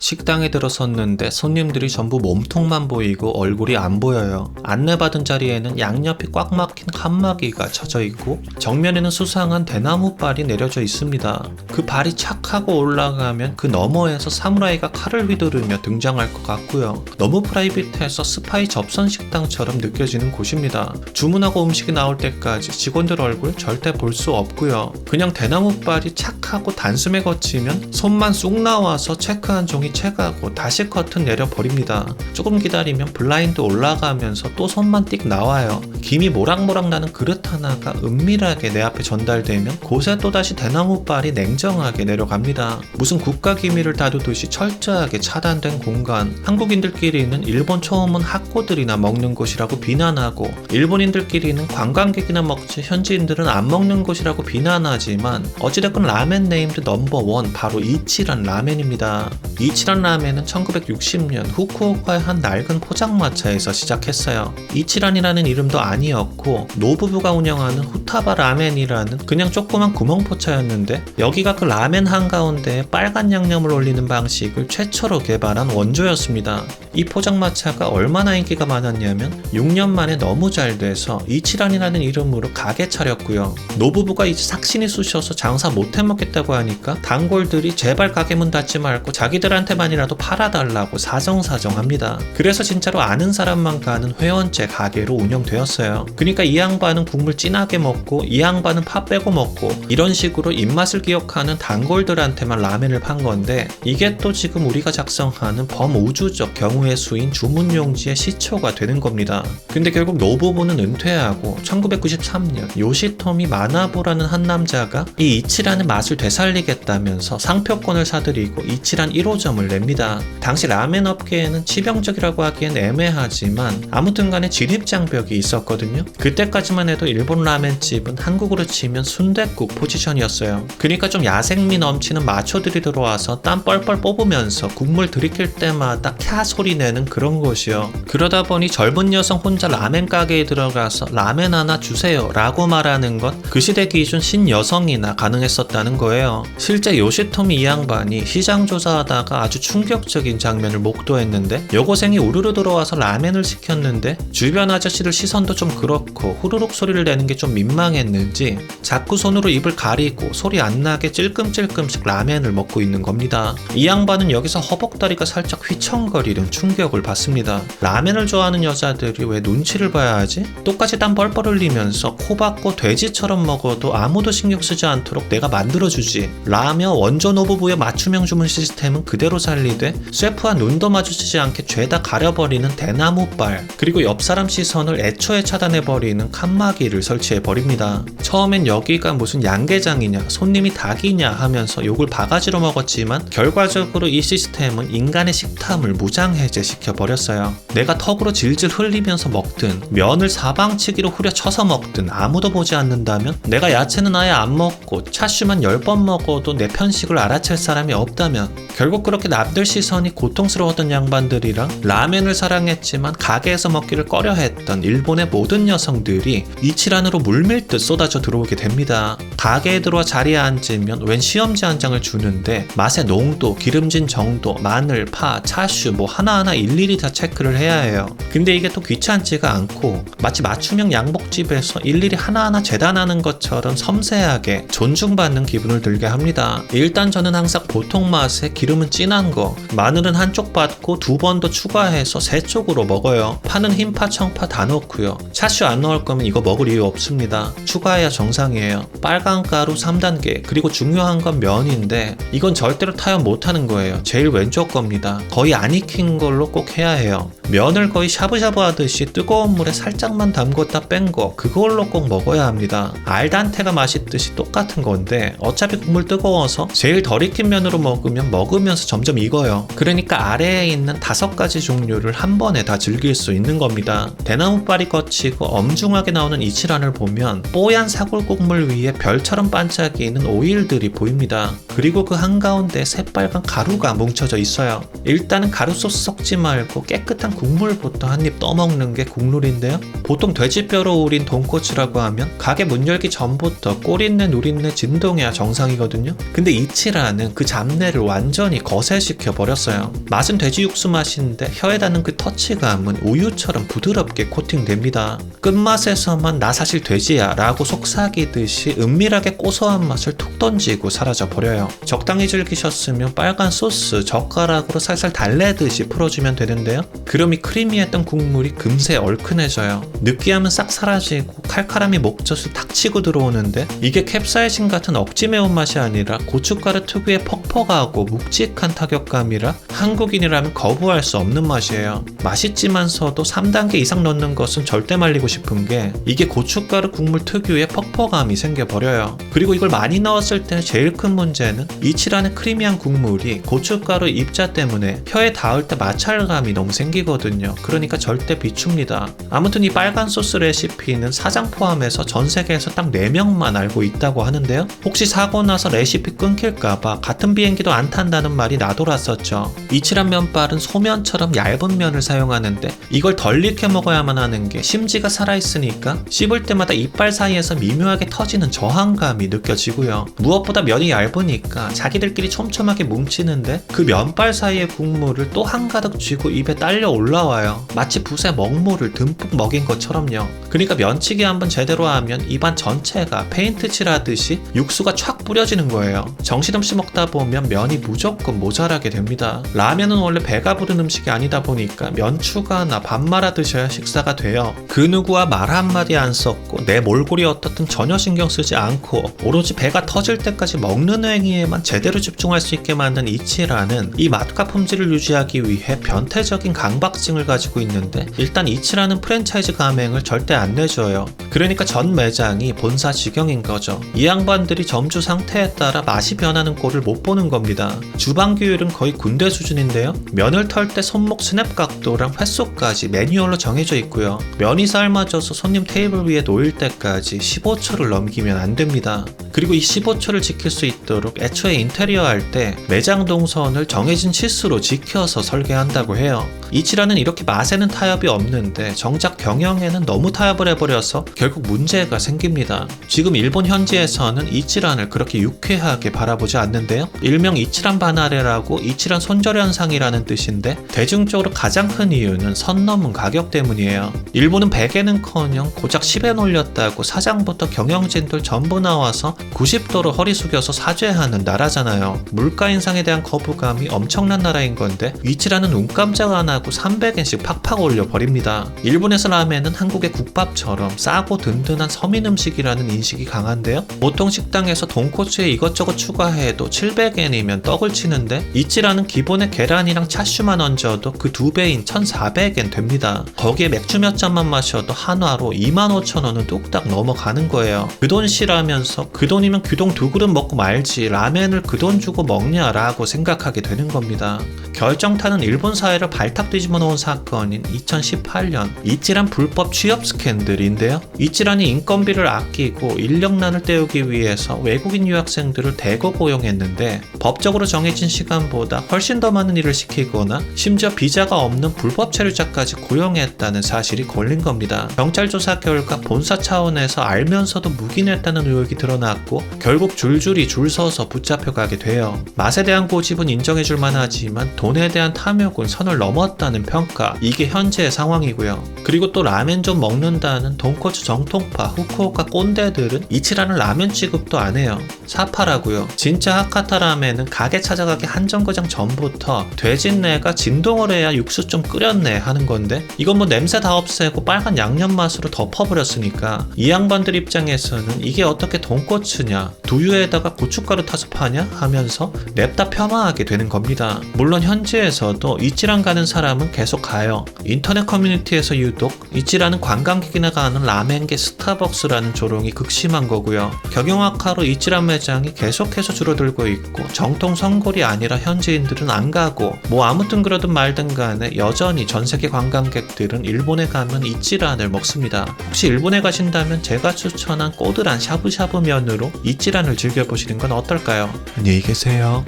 식당에 들어섰는데 손님들이 전부 몸통만 보이고 얼굴이 안 보여요. 안내받은 자리에는 양옆이 꽉 막힌 칸막이가 쳐져 있고 정면에는 수상한 대나무발이 내려져 있습니다. 그 발이 착 하고 올라가면 그 너머에서 사무라이가 칼을 휘두르며 등장할 것 같고요. 너무 프라이빗해서 스파이 접선 식당처럼 느껴지는 곳입니다. 주문하고 음식이 나올 때까지 직원들 얼굴 절대 볼 수 없고요. 그냥 대나무발이 착 하고 단숨에 거치면 손만 쑥 나와서 체크한 종이 채가고 다시 커튼 내려버립니다. 조금 기다리면 블라인드 올라가면서 또 손만 띡 나와요. 김이 모락모락 나는 그릇 하나가 은밀하게 내 앞에 전달되면 곳에 또다시 대나무발이 냉정하게 내려갑니다. 무슨 국가기밀을 다루듯이 철저하게 차단된 공간. 한국인들끼리는 일본 초음은 학고들이나 먹는 곳이라고 비난하고 일본인들끼리는 관광객이나 먹지 현지인들은 안 먹는 곳이라고 비난하지만 어찌됐건 라멘 네임드 넘버원 바로 이치란 라멘입니다. 이치란 라멘은 1960년 후쿠오카의 한 낡은 포장마차에서 시작했어요. 이치란이라는 이름도 아니었고 노부부가 운영하는 후타바 라멘이라는 그냥 조그만 구멍포차였는데 여기가 그 라멘 한가운데에 빨간 양념을 올리는 방식을 최초로 개발한 원조였습니다. 이 포장마차가 얼마나 인기가 많았냐면 6년 만에 너무 잘 돼서 이치란이라는 이름으로 가게 차렸고요. 노부부가 이제 삭신이 쑤셔서 장사 못 해먹겠다고 하니까 단골들이 제발 가게 문 닫지 말고 자기들한테만이라도 팔아달라고 사정사정합니다. 그래서 진짜로 아는 사람만 가는 회원제 가게로 운영되었어요. 그러니까 이 양반은 국물 진하게 먹고 이 양반은 파 빼고 먹고 이런 식으로 입맛을 기억하는 단골들한테만 라멘을 판 건데 이게 또 지금 우리가 작성하는 범우주적 경우의 수인 주문용지의 시초가 되는 겁니다. 근데 결국 노부부는 은퇴하고 1993년 요시토미 마나부라는 한 남자가 이 이치란의 맛을 되살리겠다면서 상표권을 사들이고 이치란 1호점을 냅니다. 당시 라멘 업계에는 치명적이라고 하기엔 애매하지만 아무튼간에 진입장벽이 있었거든요. 그때까지만 해도 일본 라멘집은 한국으로 치면 순댓국 포지션이었어요. 그러니까 좀 야생미 넘치는 마초들이 들어와서 땀 뻘뻘 뽑으면서 국물 들이킬 때마다 캬 소리 내는 그런 곳이요. 그러다 보니 젊은 여성 혼자 라멘 가게에 들어가서 라멘 하나 주세요 라고 말하는 건 그 시대 기준 신여성이나 가능했었다는 거예요. 실제 요시토미 이 양반이 시장 조사하다가 아주 충격적인 장면을 목도했는데 여고생이 우르르 들어와서 라멘을 시켰는데 주변 아저씨들 시선도 좀 그렇고 후루룩 소리를 내는 게 좀 민망했는지 자꾸 손으로 입을 가리고 소리 안 나게 찔끔찔끔씩 라멘을 먹고 있는 겁니다. 이 양반은 여기서 허벅다리가 살짝 휘청거리는 충격을 받습니다. 라멘을 좋아하는 여자들이 왜 눈치를 봐야 하지? 똑같이 땀 뻘뻘 흘리면서 코 박고 돼지처럼 먹어도 아무도 신경 쓰지 않도록 내가 만들어주지. 라며 원조 노부부의 맞춤형 주문 시스템은 그대로 살리되 셰프와 눈도 마주치지 않게 죄다 가려버리는 대나무발 그리고 옆 사람 시선을 애초에 차단해버리는 칸막이를 설치해버립니다. 처음엔 여기가 무슨 양계장이냐 손님이 닭이냐 하면서 욕을 바가지로 먹었지만 결과적으로 이 시스템은 인간의 식탐을 무장해제시켜버렸어요. 내가 턱으로 질질 흘리면서 먹든 면을 사방치기로 후려쳐서 먹든 아무도 보지 않는다면 내가 야채는 아예 안 먹고 차슈만 10번 먹어도 내 편식을 알아챌 사람이 없다면 결국 그렇게 남들 시선이 고통스러웠던 양반들이랑 라멘을 사랑했지만 가게에서 먹기를 꺼려했던 일본의 모든 여성들이 이치란으로 물밀듯 쏟아져 들어오게 됩니다. 가게에 들어와 자리에 앉으면 웬 시험지 한 장을 주는데 맛의 농도, 기름진 정도, 마늘, 파, 차슈 뭐 하나하나 일일이 다 체크를 해야 해요. 근데 이게 또 귀찮지가 않고 마치 맞춤형 양복집에서 일일이 하나하나 재단하는 것처럼 섬세하게 존중받는 기분을 들게 합니다. 일단 저는 항상 보통 맛에 기름은 진한 거, 마늘은 한쪽 받고 2번 더 추가해서 3쪽으로 먹어요. 파는 흰파, 청파 다 넣고요. 차슈 안 넣을 거면 이거 먹을 이유 없습니다. 추가해야 정상이에요. 빨간 가루 3단계 그리고 중요한 건 면인데 이건 절대로 타협 못하는 거예요. 제일 왼쪽 겁니다. 거의 안 익힌 걸로 꼭 해야 해요. 면을 거의 샤브샤브 하듯이 뜨거운 물에 살짝만 담궜다 뺀 거 그걸로 꼭 먹어야 합니다. 알단테가 맛있듯이 똑같은 건데 어차피 국물 뜨거워서 제일 덜 익힌 면으로 먹으면서 점점 익어요. 그러니까 아래에 있는 5가지 종류를 한 번에 다 즐길 수 있는 겁니다. 대나무발이 거치고 엄중하게 나오는 이치란을 보면 뽀얀 사골 국물 위에 별 별처럼 반짝이는 오일들이 보입니다. 그리고 그 한가운데 새빨간 가루가 뭉쳐져 있어요. 일단은 가루 소스 섞지 말고 깨끗한 국물부터 한 입 떠먹는 게 국룰인데요. 보통 돼지뼈로 우린 돈코츠라고 하면 가게 문 열기 전부터 꼬린내 누린내 진동해야 정상이거든요. 근데 이치라는 그 잡내를 완전히 거세시켜 버렸어요. 맛은 돼지 육수 맛인데 혀에 닿는 그 터치감은 우유처럼 부드럽게 코팅됩니다. 끝맛에서만 나 사실 돼지야 라고 속삭이듯이 은밀하게 고소한 맛을 툭 던지고 사라져 버려요. 적당히 즐기셨으면 빨간 소스 젓가락으로 살살 달래듯이 풀어주면 되는데요. 그럼 이 크리미했던 국물이 금세 얼큰해져요. 느끼함은 싹 사라지고 칼칼함이 목젖을 탁 치고 들어오는데 이게 캡사이신 같은 억지 매운맛이 아니라 고춧가루 특유의 퍽퍽하고 묵직한 타격감이라 한국인이라면 거부할 수 없는 맛이에요. 맛있지만서도 3단계 이상 넣는 것은 절대 말리고 싶은 게 이게 고춧가루 국물 특유의 퍽퍽함이 생겨버려요. 그리고 이걸 많이 넣었을 때 제일 큰 문제는 이치라는 크리미한 국물이 고춧가루 입자 때문에 혀에 닿을 때 마찰감이 너무 생기거든요. 그러니까 절대 비춥니다. 아무튼 이 빨간 소스 레시피는 사장 포함해서 전 세계에서 딱 4명만 알고 있다고 하는데요. 혹시 사고 나서 레시피 끊길까봐 같은 비행기도 안 탄다는 말이 나돌았었죠. 이치란 면발은 소면처럼 얇은 면을 사용하는데 이걸 덜 익혀 먹어야만 하는 게 심지가 살아있으니까 씹을 때마다 이빨 사이에서 미묘하게 터지는 저항감이 느껴지고요. 무엇보다 면이 얇으니까 자기들끼리 촘촘하게 뭉치는데 그 면발 사이의 국물을 또 한가득 쥐고 입에 딸려 올라와요. 마치 붓에 먹물을 듬뿍 먹인 것처럼요. 그러니까 면치기 한번 제대로 하면 입안 전체가 페인트 칠하듯이 육수가 촥 뿌려지는 거예요. 정신없이 먹다 보면 면이 무조건 모자라게 됩니다. 라면은 원래 배가 부른 음식이 아니다 보니까 면 추가나 밥 말아 드셔야 식사가 돼요. 그 누구와 말 한마디 안 섞고 내 몰골이 어떻든 전혀 신경 쓰지 않고 오로지 배가 터질 때까지 먹는 행위에만 제대로 집중할 수 있게 만든 이치라는 이 맛과 품질을 유지하기 위해 변태적인 강박증을 가지고 있는데 일단 이치라는 프랜차이즈 가맹을 절대 안 내줘요. 그러니까 전 매장이 본사 직영인 거죠. 이 양반들이 점주 상태에 따라 맛이 변하는 꼴을 못 보는 겁니다. 주방 규율은 거의 군대 수준인데요. 면을 털 때 손목 스냅 각도랑 횟수까지 매뉴얼로 정해져 있고요. 면이 삶아져서 손님 테이블 위에 놓일 때까지 15초를 넘기면 안 됩니다. 그리고 이 15초를 지킬 수 있도록 애초에 인테리어 할 때 매장 동선을 정해진 치수로 지켜서 설계한다고 해요. 이치라는 이렇게 맛에는 타협이 없는데 정작 경영에는 너무 타협을 해버려서 결국 문제가 생깁니다. 지금 일본 현지에서는 이치란을 그렇게 유쾌하게 바라보지 않는데요. 일명 이치란 바나레라고 이치란 손절 현상이라는 뜻인데 대중적으로 가장 큰 이유는 선 넘은 가격 때문이에요. 일본은 100엔은커녕 고작 10엔 올렸다고 사장부터 경영진들 전부 나와서 90도로 허리 숙여서 사죄하는 나라잖아요. 물가 인상에 대한 거부감이 엄청난 나라인 건데 이치란은 눈 깜짝 안 하고 300엔씩 팍팍 올려버립니다. 일본에서 라멘은 한국의 국밥처럼 싸고 든든한 서민 음식이라는 인식이 강한데요. 보통 식당에서 돈코츠에 이것저것 추가해도 700엔이면 떡을 치는데 이치라는 기본에 계란이랑 차슈만 얹어도 그 2배인 1400엔 됩니다. 거기에 맥주 몇 잔만 마셔도 한화로 25,000원은 뚝딱 넘어가는 거예요. 그 돈 싫어하면서 그 돈이면 규동 2그릇 먹고 말지 라멘을 그 돈 주고 먹냐라고 생각하게 되는 겁니다. 결정타는 일본 사회를 발탁 뒤집어 놓은 사건인 2018년 이치란 불법 취업 스캔들인데요. 이치란이 인건비를 아끼고 인력난을 때우기 위해서 외국인 유학생들을 대거 고용했는데 법적으로 정해진 시간보다 훨씬 더 많은 일을 시키거나 심지어 비자가 없는 불법 체류자까지 고용했다는 사실이 걸린 겁니다. 경찰 조사 결과 본사 차원에서 알면서도 묵인했다는 의혹이 드러났고 결국 줄줄이 줄 서서 붙잡혀가게 돼요. 맛에 대한 고집은 인정해줄 만하지만 돈에 대한 탐욕은 선을 넘었다는 평가, 이게 현재의 상황이고요. 그리고 또 라멘 좀 먹는다는 돈코츠 정통파 후쿠오카 꼰대들은 이치라는 라면 취급도 안 해요. 사파라고요. 진짜 하카타 라멘은 가게 찾아가기 한 정거장 전부터 돼지내가 진동을 해야 육수 좀 끓였네 하는 건데 이건 뭐 냄새 다 없애고 빨간 양념 맛으로 덮어버렸으니까 이 양반들 입장에서는 이게 어떻게 돈코츠냐, 두유에다가 고춧가루 타서 파냐 하면서 냅다 폄하하게 되는 겁니다. 물론 현지에서도 이찌란 가는 사람은 계속 가요. 인터넷 커뮤니티에서 유독 이찌라는 관광객이나 가는 라멘계 스타벅스라는 조롱이 극심한 거고요. 경영악화로 이찌란 매장이 계속해서 줄어들고 있고 정통 성골이 아니라 현지인들은 안 가고 뭐 아무튼 그러든 말든 간에 여전히 전세계 관광객들은 일본에 가면 이찌란을 먹습니다. 혹시 일본에 가신다면 제가 추천한 꼬들한 샤브샤브 면으로 이찌란을 즐겨보시는 건 어떨까요? 안녕히 계세요.